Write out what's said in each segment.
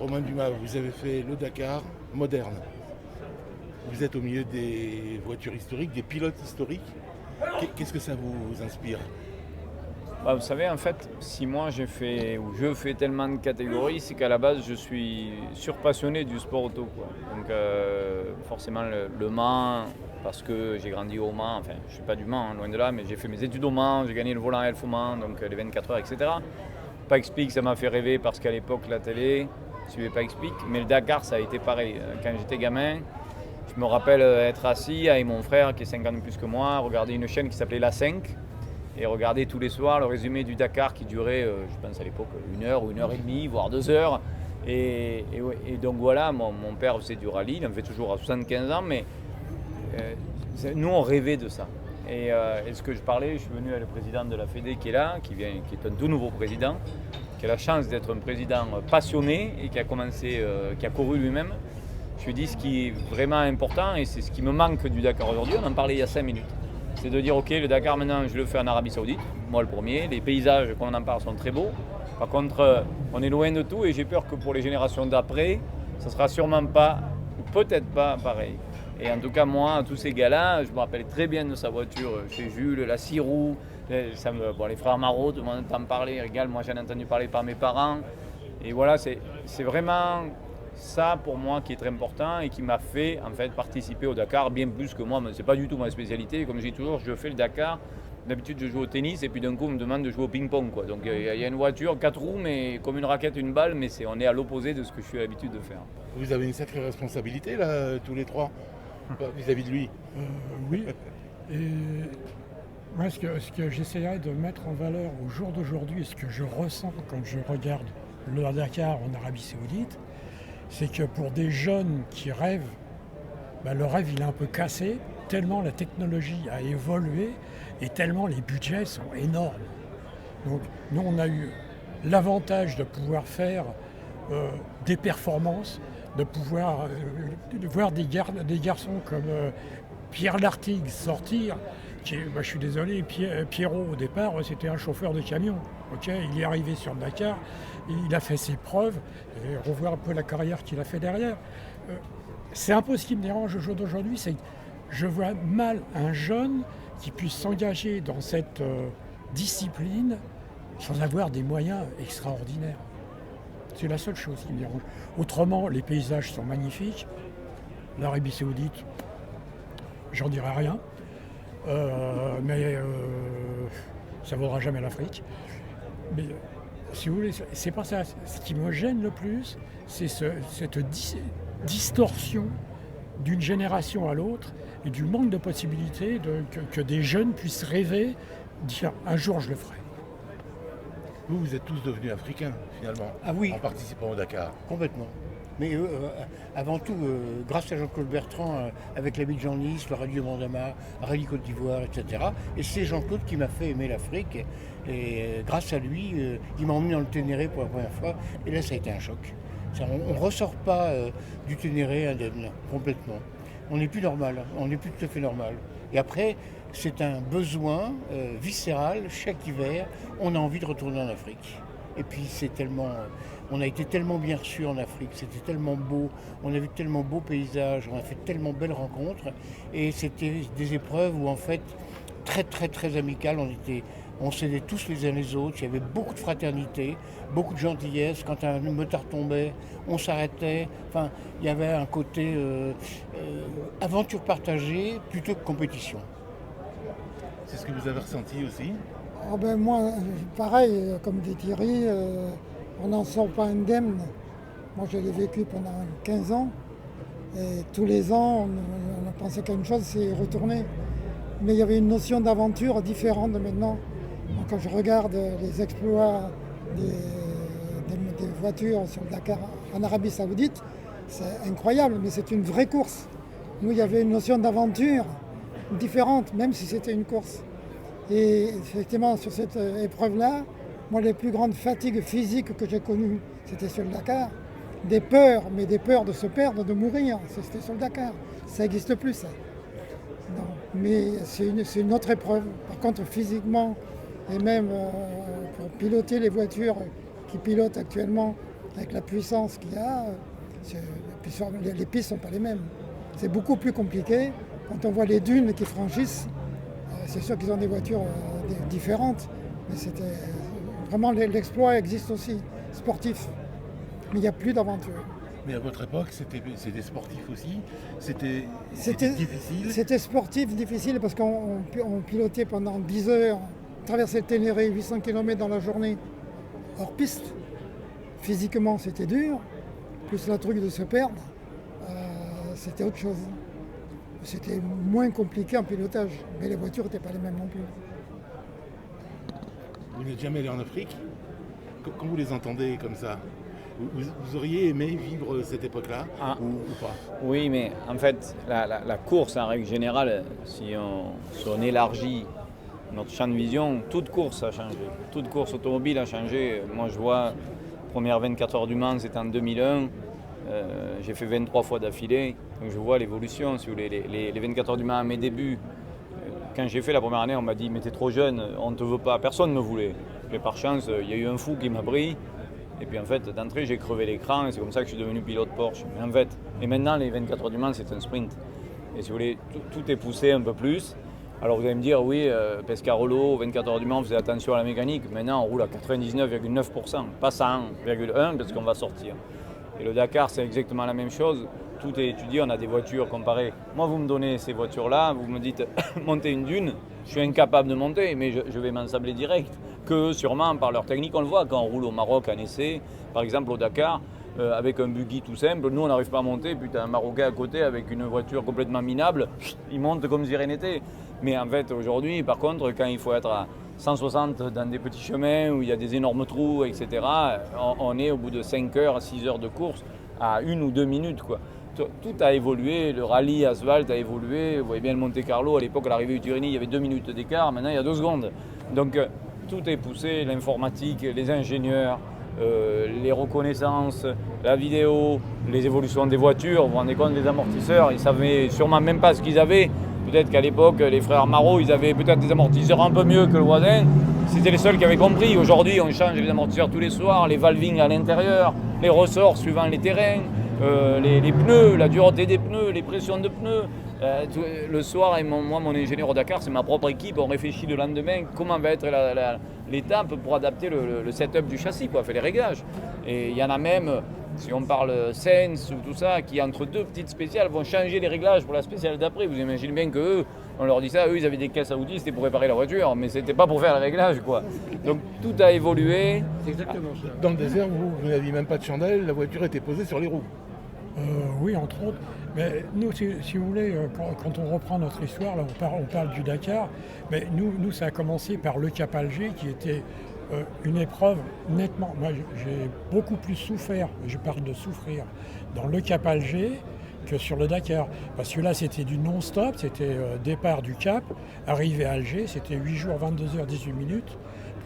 Romain Dumas, vous avez fait le Dakar moderne. Vous êtes au milieu des voitures historiques, des pilotes historiques. Qu'est-ce que ça vous inspire? Bah, vous savez, en fait, si moi je fais tellement de catégories, c'est qu'à la base, je suis surpassionné du sport auto, quoi. Donc, forcément, le Mans, parce que j'ai grandi au Mans, enfin, je ne suis pas du Mans, hein, loin de là, mais j'ai fait mes études au Mans, j'ai gagné le volant Elf au Mans, donc les 24 heures, etc. Pas Explique, ça m'a fait rêver parce qu'à l'époque, la télé, je suivais pas Explique, mais le Dakar, ça a été pareil. Quand j'étais gamin, je me rappelle être assis avec mon frère, qui est 50 ans de plus que moi, regarder une chaîne qui s'appelait La 5, et regarder tous les soirs le résumé du Dakar qui durait, je pense à l'époque, 1 heure ou 1 heure et demie, voire 2 heures. Et donc voilà, mon père faisait du rallye, il en fait toujours à 75 ans, mais nous on rêvait de ça. Et ce que je parlais, je suis venu avec le président de la Fédé qui est là, qui est un tout nouveau président, qui a la chance d'être un président passionné et qui a couru lui-même. Je lui dis ce qui est vraiment important et c'est ce qui me manque du Dakar aujourd'hui, on en parlait il y a 5 minutes. C'est de dire ok, le Dakar maintenant je le fais en Arabie Saoudite, moi le premier, les paysages qu'on en parle sont très beaux. Par contre on est loin de tout et j'ai peur que pour les générations d'après, ça ne sera sûrement pas, ou peut-être pas pareil. Et en tout cas moi, tous ces gars-là, je me rappelle très bien de sa voiture chez Jules, la 6 roues, les frères Marot, tout le monde entend parler, regarde, moi j'en ai entendu parler par mes parents. Et voilà, c'est vraiment ça pour moi qui est très important et qui m'a fait en fait participer au Dakar bien plus que moi, mais c'est pas du tout ma spécialité. Comme je dis toujours, je fais le Dakar. D'habitude, je joue au tennis et puis d'un coup, on me demande de jouer au ping-pong, quoi. Donc il y a une voiture, 4 roues, mais comme une raquette, une balle, mais on est à l'opposé de ce que je suis à l'habitude de faire. Vous avez une sacrée responsabilité là, tous les trois, vis-à-vis de lui. Oui. Et moi, ce que j'essaierais de mettre en valeur au jour d'aujourd'hui, et ce que je ressens quand je regarde le Dakar en Arabie Saoudite, c'est que pour des jeunes qui rêvent, le rêve il est un peu cassé, tellement la technologie a évolué et tellement les budgets sont énormes. Donc nous on a eu l'avantage de pouvoir faire des performances, de pouvoir de voir des garçons comme Pierre Lartigue sortir. Je suis désolé, Pierrot au départ c'était un chauffeur de camion. Il est arrivé sur le Dakar, il a fait ses preuves, et revoir un peu la carrière qu'il a fait derrière. C'est un peu ce qui me dérange au jour d'aujourd'hui, c'est que je vois mal un jeune qui puisse s'engager dans cette discipline sans avoir des moyens extraordinaires. C'est la seule chose qui me dérange. Autrement, les paysages sont magnifiques. L'Arabie Saoudite, j'en dirai rien. Mais ça ne vaudra jamais l'Afrique. Mais si vous voulez, c'est pas ça. Ce qui me gêne le plus, c'est cette distorsion d'une génération à l'autre et du manque de possibilités que des jeunes puissent rêver, dire un jour je le ferai. Vous êtes tous devenus africains finalement, Ah oui, en participant au Dakar. complètement. Mais avant tout, grâce à Jean-Claude Bertrand, avec l'Abidjan-Nice, le Rallye de Mandama, Rallye Côte d'Ivoire, etc. Et c'est Jean-Claude qui m'a fait aimer l'Afrique. Et grâce à lui, il m'a emmené dans le Ténéré pour la première fois. Et là, ça a été un choc. On ne ressort pas du Ténéré indemne, complètement. On n'est plus normal, on n'est plus tout à fait normal. Et après, c'est un besoin viscéral. Chaque hiver, on a envie de retourner en Afrique. Et puis on a été tellement bien reçus en Afrique, c'était tellement beau, on a vu tellement beaux paysages, on a fait tellement belles rencontres. Et c'était des épreuves où en fait, très très très amicales, on s'aidait tous les uns les autres, il y avait beaucoup de fraternité, beaucoup de gentillesse. Quand un motard tombait, on s'arrêtait. Enfin, il y avait un côté aventure partagée plutôt que compétition. C'est ce que vous avez ressenti aussi? Moi, pareil, comme dit Thierry, on n'en sort pas indemne. Moi, je l'ai vécu pendant 15 ans. Et tous les ans, on a pensé qu'à une chose, c'est retourner. Mais il y avait une notion d'aventure différente de maintenant. Donc, quand je regarde les exploits des voitures sur le Dakar en Arabie Saoudite, c'est incroyable, mais c'est une vraie course. Nous, il y avait une notion d'aventure différente, même si c'était une course. Et effectivement, sur cette épreuve-là, moi, les plus grandes fatigues physiques que j'ai connues, c'était sur le Dakar. Des peurs, mais des peurs de se perdre, de mourir, c'était sur le Dakar. Ça n'existe plus, ça. Non. Mais c'est une autre épreuve. Par contre, physiquement, et même pour piloter les voitures qui pilotent actuellement avec la puissance qu'il y a, les pistes ne sont pas les mêmes. C'est beaucoup plus compliqué. Quand on voit les dunes qu'ils franchissent, c'est sûr qu'ils ont des voitures différentes, mais vraiment l'exploit existe aussi, sportif. Mais il n'y a plus d'aventure. Mais à votre époque, c'était sportif aussi. C'était difficile. C'était sportif, difficile, parce qu'on pilotait pendant 10 heures, traversait le Ténéré, 800 km dans la journée, hors piste. Physiquement, c'était dur, plus la truc de se perdre, c'était autre chose. C'était moins compliqué en pilotage, mais les voitures n'étaient pas les mêmes non plus. Vous n'êtes jamais allé en Afrique? Quand vous les entendez comme ça, vous auriez aimé vivre cette époque-là ou pas? Oui, mais en fait, la course, en règle générale, si on élargit notre champ de vision, toute course a changé. Toute course automobile a changé. Moi, je vois, première 24 heures du Mans, c'était en 2001. J'ai fait 23 fois d'affilée. Donc je vois l'évolution. Si vous voulez, les 24 heures du Mans à mes débuts, quand j'ai fait la première année, on m'a dit « mais t'es trop jeune, on ne te veut pas ». Personne ne me voulait. Mais par chance, il y a eu un fou qui m'a pris. Et puis en fait, d'entrée, j'ai crevé l'écran et c'est comme ça que je suis devenu pilote Porsche. Mais en fait, et maintenant, les 24 heures du Mans, c'est un sprint. Et si vous voulez, tout est poussé un peu plus. Alors vous allez me dire, oui, Pescarolo, 24 heures du Mans, faisait attention à la mécanique. Maintenant, on roule à 99,9%, pas 100,1% parce qu'on va sortir. Et le Dakar, c'est exactement la même chose. Tout est étudié, on a des voitures comparées. Moi, vous me donnez ces voitures-là, vous me dites monter une dune, je suis incapable de monter, mais je vais m'ensabler direct. Que sûrement, par leur technique, on le voit quand on roule au Maroc en essai, par exemple au Dakar, avec un buggy tout simple, nous on n'arrive pas à monter, puis tu as un Marocain à côté avec une voiture complètement minable, il monte comme si rien n'était. Mais en fait, aujourd'hui, par contre, quand il faut être à 160 dans des petits chemins où il y a des énormes trous, etc., on est au bout de 5 heures, 6 heures de course à 1 ou 2 minutes, quoi. Tout a évolué, le rallye asphalte a évolué. Vous voyez bien le Monte Carlo, à l'époque, à l'arrivée du Turini, il y avait 2 minutes d'écart, maintenant il y a 2 secondes. Donc tout est poussé, l'informatique, les ingénieurs, les reconnaissances, la vidéo, les évolutions des voitures. Vous vous rendez compte des amortisseurs, ils savaient sûrement même pas ce qu'ils avaient. Peut-être qu'à l'époque, les frères Marot, ils avaient peut-être des amortisseurs un peu mieux que le voisin. C'était les seuls qui avaient compris. Aujourd'hui, on change les amortisseurs tous les soirs, les valvings à l'intérieur, les ressorts suivant les terrains. Les pneus, la dureté des pneus, les pressions de pneus. Le soir, et moi, mon ingénieur au Dakar, c'est ma propre équipe. On réfléchit le lendemain comment va être l'étape pour adapter le setup du châssis, quoi, faire les réglages. Et il y en a même, si on parle Sens ou tout ça, qui entre 2 petites spéciales vont changer les réglages pour la spéciale d'après. Vous imaginez bien qu'eux, on leur dit ça, eux ils avaient des caisses à outils, c'était pour réparer la voiture, mais c'était pas pour faire le réglage, quoi. Donc tout a évolué. C'est exactement ça. Dans le désert, vous n'aviez même pas de chandelle, la voiture était posée sur les roues. Oui, entre autres. Mais nous, si vous voulez, quand on reprend notre histoire, là, on parle du Dakar, mais nous, ça a commencé par le Cap Alger, qui était une épreuve nettement... Moi, j'ai beaucoup plus souffert, je parle de souffrir, dans le Cap Alger que sur le Dakar. Parce que là, c'était du non-stop, c'était départ du Cap, arrivée à Alger, c'était 8 jours, 22 heures, 18 minutes,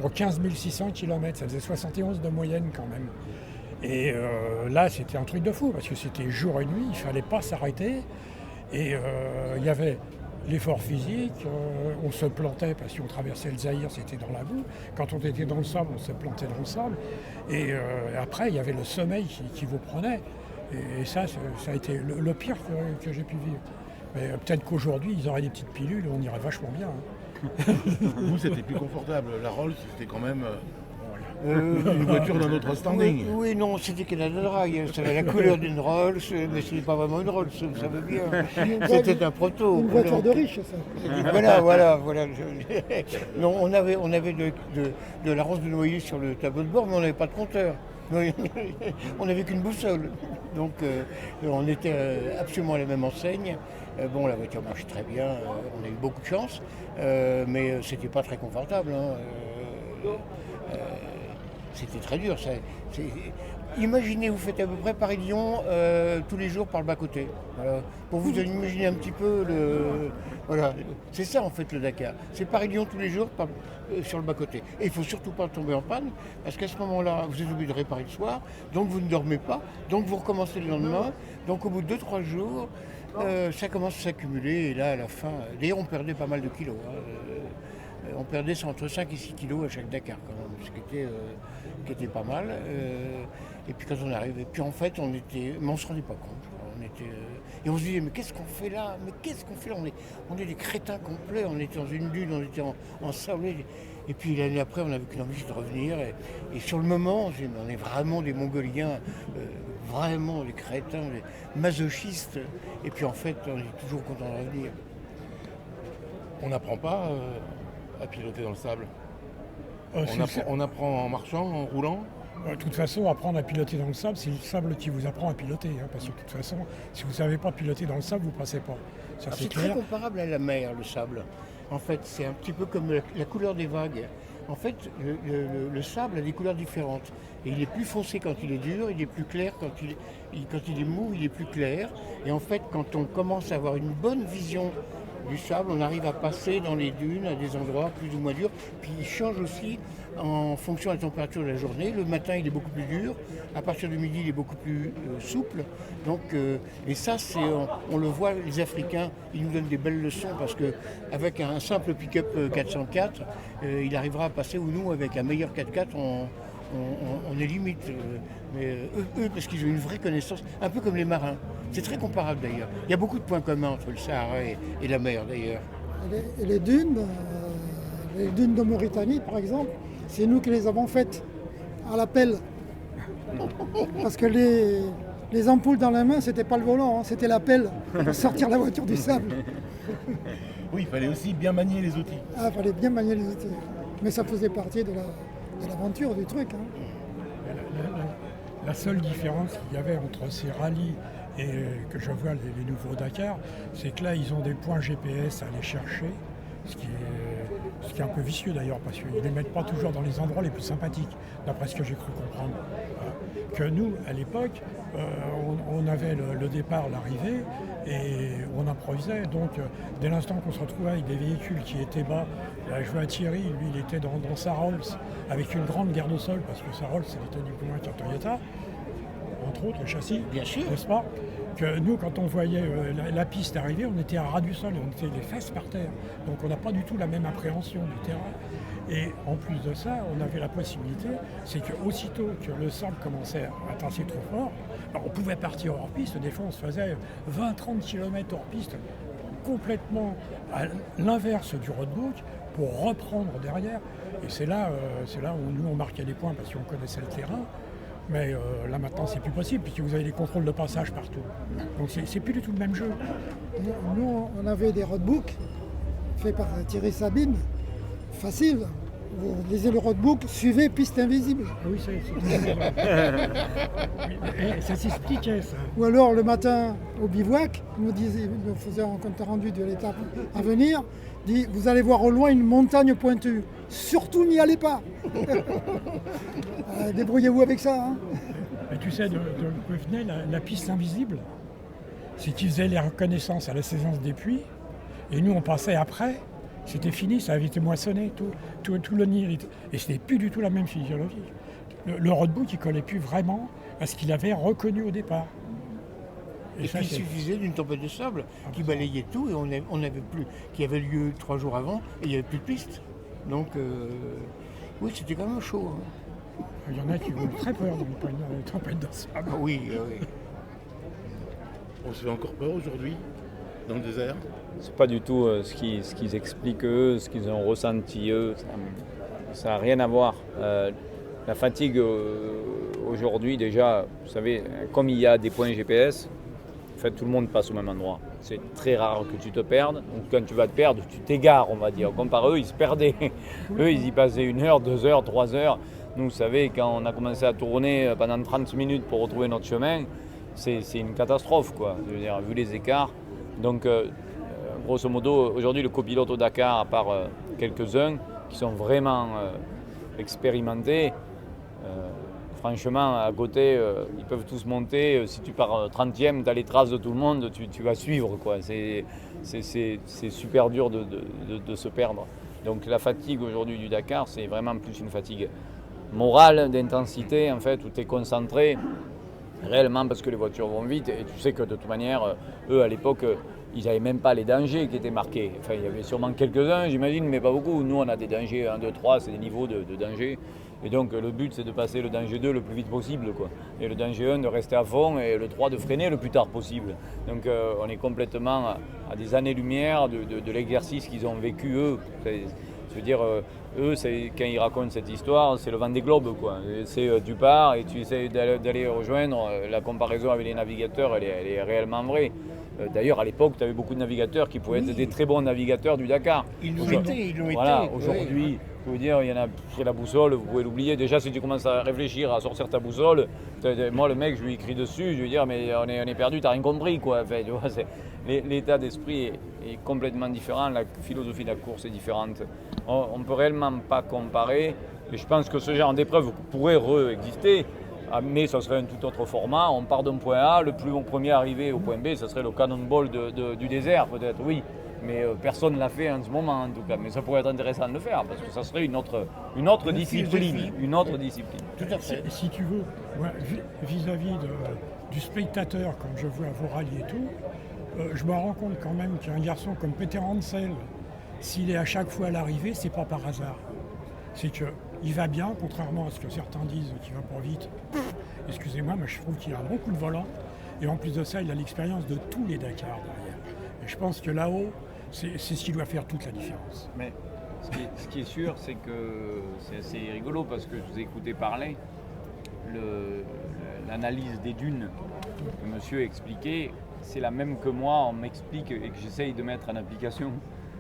pour 15 600 km. Ça faisait 71 de moyenne quand même. Et là, c'était un truc de fou, parce que c'était jour et nuit, il ne fallait pas s'arrêter. Et il y avait l'effort physique, on se plantait parce qu'on traversait le Zaïre, c'était dans la boue. Quand on était dans le sable, on se plantait dans le sable. Et après, il y avait le sommeil qui vous prenait. Et ça a été le pire que j'ai pu vivre. Mais peut-être qu'aujourd'hui, ils auraient des petites pilules, on irait vachement bien. Hein. Vous, c'était plus confortable. La Rolls, c'était quand même... une voiture d'un autre standing. Oui, non, c'était Canada Dry. Ça avait la couleur d'une Rolls, mais ce n'est pas vraiment une Rolls, vous savez bien. C'était un proto. Une voiture de riche, ça. Voilà. Non, on avait de la rose de noyer sur le tableau de bord, mais on n'avait pas de compteur. On n'avait qu'une boussole. Donc on était absolument à la même enseigne. Bon, la voiture marche très bien, on a eu beaucoup de chance, mais c'était pas très confortable. C'était très dur. Imaginez, vous faites à peu près Paris-Lyon tous les jours par le bas-côté. Voilà. Pour vous imaginer un petit peu Voilà. C'est ça en fait le Dakar. C'est Paris-Lyon tous les jours sur le bas-côté. Et il ne faut surtout pas tomber en panne, parce qu'à ce moment-là, vous êtes obligé de réparer le soir, donc vous ne dormez pas, donc vous recommencez le lendemain. Donc au bout de 2-3 jours, ça commence à s'accumuler, et là à la fin, d'ailleurs on perdait pas mal de kilos. on perdait entre 5 et 6 kilos à chaque Dakar quand même, ce qui était pas mal. Et puis quand on arrivait, puis en fait mais on se rendait pas compte. Et on se disait mais qu'est-ce qu'on fait là? On est des crétins complets, on était dans une dune, on était en sable. Et puis l'année après, on avait qu'une envie de revenir. Et sur le moment, on est vraiment des Mongoliens, vraiment des crétins, des masochistes. Et puis en fait, on est toujours content de revenir. On n'apprend pas à piloter dans le sable. On apprend en marchant, en roulant. De toute façon, apprendre à piloter dans le sable, c'est le sable qui vous apprend à piloter. Parce que de toute façon, si vous ne savez pas piloter dans le sable, vous ne passez pas. Ça, c'est très comparable à la mer, le sable. En fait, c'est un petit peu comme la couleur des vagues. En fait, le sable a des couleurs différentes. Et il est plus foncé quand il est dur, il est plus clair quand il est mou, il est plus clair. Et en fait, quand on commence à avoir une bonne vision du sable, on arrive à passer dans les dunes à des endroits plus ou moins durs. Puis il change aussi en fonction de la température de la journée. Le matin, il est beaucoup plus dur. À partir du midi, il est beaucoup plus souple. Donc, et ça, on le voit, les Africains, ils nous donnent des belles leçons parce qu'avec un simple pick-up 404, il arrivera à passer où nous, avec un meilleur 4x4, on est limite. Mais eux, parce qu'ils ont une vraie connaissance, un peu comme les marins. C'est très comparable d'ailleurs. Il y a beaucoup de points communs entre le Sahara et la mer d'ailleurs. Et les dunes de Mauritanie par exemple, c'est nous qui les avons faites à la pelle. Parce que les ampoules dans la main, c'était pas le volant, c'était la pelle pour sortir la voiture du sable. Oui, il fallait aussi bien manier les outils. Il fallait bien manier les outils. Mais ça faisait partie de l'aventure du truc. La seule différence qu'il y avait entre ces rallyes et que je vois les nouveaux Dakar, c'est que là, ils ont des points GPS à aller chercher, ce qui est un peu vicieux d'ailleurs, parce qu'ils ne les mettent pas toujours dans les endroits les plus sympathiques, d'après ce que j'ai cru comprendre. Que nous, à l'époque, on avait le départ, l'arrivée, et on improvisait. Donc, dès l'instant qu'on se retrouvait avec des véhicules qui étaient bas, là, je vois Thierry, lui, il était dans sa Rolls, avec une grande garde au sol, parce que sa Rolls, c'était ni plus loin qu'un Toyota, entre autres, le châssis, bien sûr, n'est-ce pas? Que nous, quand on voyait la piste arriver, on était à ras du sol, on était les fesses par terre. Donc on n'a pas du tout la même appréhension du terrain. Et en plus de ça, on avait la possibilité, c'est qu'aussitôt que le sable commençait à tasser trop fort, on pouvait partir hors piste. Des fois, on se faisait 20-30 km hors piste, complètement à l'inverse du roadbook, pour reprendre derrière. Et c'est là où nous, on marquait des points parce qu'on connaissait le terrain. Mais là maintenant c'est plus possible puisque vous avez des contrôles de passage partout. Donc c'est plus du tout le même jeu. Nous on avait des roadbooks faits par Thierry Sabine, facile. Vous lisez le roadbook, suivez piste invisible. Oui, ça s'expliquait ça. Ou alors le matin au bivouac, il nous faisait un compte rendu de l'étape à venir, dit vous allez voir au loin une montagne pointue. Surtout n'y allez pas. Débrouillez-vous avec ça. Et tu sais, de venait la piste invisible, c'est qu'ils faisaient les reconnaissances à la séance des puits, et nous on passait après, c'était fini, ça avait été moissonné, tout le nid, et c'était plus du tout la même physiologie. Le roadbook il collait plus vraiment à ce qu'il avait reconnu au départ. Et puis il suffisait d'une tempête de sable qui balayait tout, et on avait plus, qui avait lieu 3 jours avant, et il n'y avait plus de piste. Donc oui, c'était quand même chaud. Il y en a qui ont très peur d'une tempête de sable. Oui, oui. On se fait encore peur aujourd'hui dans le désert? C'est pas du tout ce qu'ils expliquent eux, ce qu'ils ont ressenti eux. Ça n'a rien à voir. La fatigue aujourd'hui déjà, vous savez, comme il y a des points GPS, en fait tout le monde passe au même endroit. C'est très rare que tu te perdes. Donc quand tu vas te perdre, tu t'égares, on va dire. Comparé à eux, ils se perdaient. Eux, ils y passaient 1 heure, 2 heures, 3 heures. Nous, vous savez, quand on a commencé à tourner pendant 30 minutes pour retrouver notre chemin, c'est une catastrophe, quoi. Je veux dire, vu les écarts. Donc, grosso modo, aujourd'hui, le copilote au Dakar, à part quelques-uns qui sont vraiment expérimentés, franchement, à côté, ils peuvent tous monter. Si tu pars 30e, tu as les traces de tout le monde, tu vas suivre, quoi. C'est super dur de se perdre. Donc la fatigue aujourd'hui du Dakar, c'est vraiment plus une fatigue morale, d'intensité, en fait, où tu es concentré réellement parce que les voitures vont vite. Et tu sais que de toute manière, eux, à l'époque, ils n'avaient même pas les dangers qui étaient marqués. Enfin, il y avait sûrement quelques-uns, j'imagine, mais pas beaucoup. Nous, on a des dangers 1, 2, 3, c'est des niveaux de danger. Et donc, le but, c'est de passer le danger 2 le plus vite possible, quoi. Et le danger 1, de rester à fond, et le 3, de freiner le plus tard possible. Donc, on est complètement à des années-lumière de l'exercice qu'ils ont vécu, eux. Je veux dire, eux, quand ils racontent cette histoire, c'est le Vendée Globe, quoi. Tu pars et tu essaies d'aller rejoindre. La comparaison avec les navigateurs, elle est réellement vraie. D'ailleurs, à l'époque, tu avais beaucoup de navigateurs qui pouvaient être des très bons navigateurs du Dakar. Ils l'ont été. Voilà, aujourd'hui, je veux dire, il y en a sur la boussole, vous pouvez l'oublier. Déjà, si tu commences à réfléchir à sortir ta boussole, moi, le mec, je lui écris dessus, je lui dis, mais on est perdu, t'as rien compris, quoi. Enfin, tu vois, l'état d'esprit est complètement différent, la philosophie de la course est différente. On ne peut réellement pas comparer, et je pense que ce genre d'épreuve pourrait exister, mais ça serait un tout autre format. On part d'un point A, le premier arrivé au point B, ça serait le cannonball du désert, peut-être, oui. Mais personne ne l'a fait en ce moment, en tout cas. Mais ça pourrait être intéressant de le faire, parce que ça serait une autre discipline. Une autre discipline. Tout à fait. Si tu veux, moi, vis-à-vis du spectateur, quand je vois vos rallyes et tout, je me rends compte quand même qu'un garçon comme Peter Hansel, s'il est à chaque fois à l'arrivée, c'est pas par hasard. C'est qu'il va bien, contrairement à ce que certains disent qu'il va pas vite. Excusez-moi, mais je trouve qu'il a beaucoup de volant. Et en plus de ça, il a l'expérience de tous les Dakar derrière. Et je pense que là-haut, c'est ce qui doit faire toute la différence. Mais ce qui est sûr, c'est que c'est assez rigolo parce que je vous ai écouté parler. L'analyse des dunes que monsieur expliquait, c'est la même que moi, on m'explique et que j'essaye de mettre en application.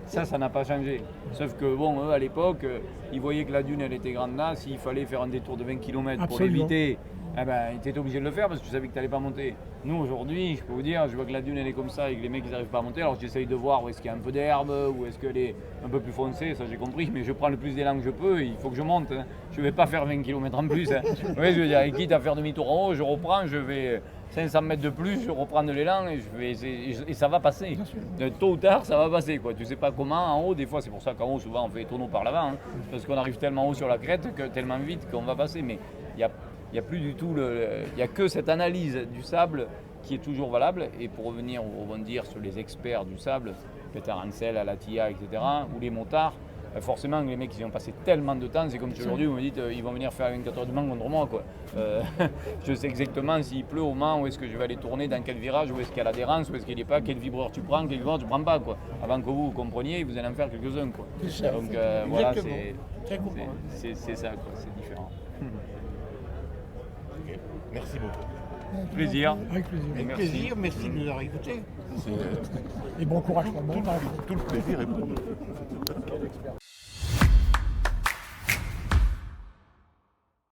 Ça n'a pas changé. Sauf que, bon, eux, à l'époque, ils voyaient que la dune, elle était grande là. S'il fallait faire un détour de 20 km pour l'éviter, tu étais obligé de le faire parce que tu savais que tu n'allais pas monter. Nous, aujourd'hui, je peux vous dire, je vois que la dune, elle est comme ça et que les mecs, ils n'arrivent pas à monter. Alors, j'essaye de voir où est-ce qu'il y a un peu d'herbe, où est-ce qu'elle est un peu plus foncée. Ça, j'ai compris. Mais je prends le plus d'élan que je peux et il faut que je monte. Hein. Je ne vais pas faire 20 km en plus. Hein. Oui, je veux dire, et quitte à faire demi-tour en haut, je reprends, je vais 500 mètres de plus, je reprends de l'élan et ça va passer. Tôt ou tard, ça va passer, quoi. Tu ne sais pas comment en haut. Des fois, c'est pour ça qu'en haut, souvent, on fait tonneau par l'avant. Hein, parce qu'on arrive tellement haut sur la crête, tellement vite qu'on va passer. Mais il n'y a plus du tout, il n'y a que cette analyse du sable qui est toujours valable. Et pour rebondir sur les experts du sable, Peter Hansel, Alatia, etc., ou les motards, forcément, les mecs, ils ont passé tellement de temps, c'est comme si aujourd'hui, vous me dites, ils vont venir faire une 24 heures du Mans contre moi, quoi. Je sais exactement s'il pleut au Mans, où est-ce que je vais aller tourner, dans quel virage, où est-ce qu'il y a l'adhérence, où est-ce qu'il n'y a pas, quel vibreur tu prends, quel vibreur tu ne prends pas, quoi. Avant que vous compreniez, vous allez en faire quelques-uns, quoi. Donc voilà, c'est ça, quoi, c'est différent. Okay. Merci beaucoup. Plaisir. Avec plaisir. Avec plaisir, merci de nous avoir écoutés. Et bon courage pour le montage. Tout le plaisir est pour nous.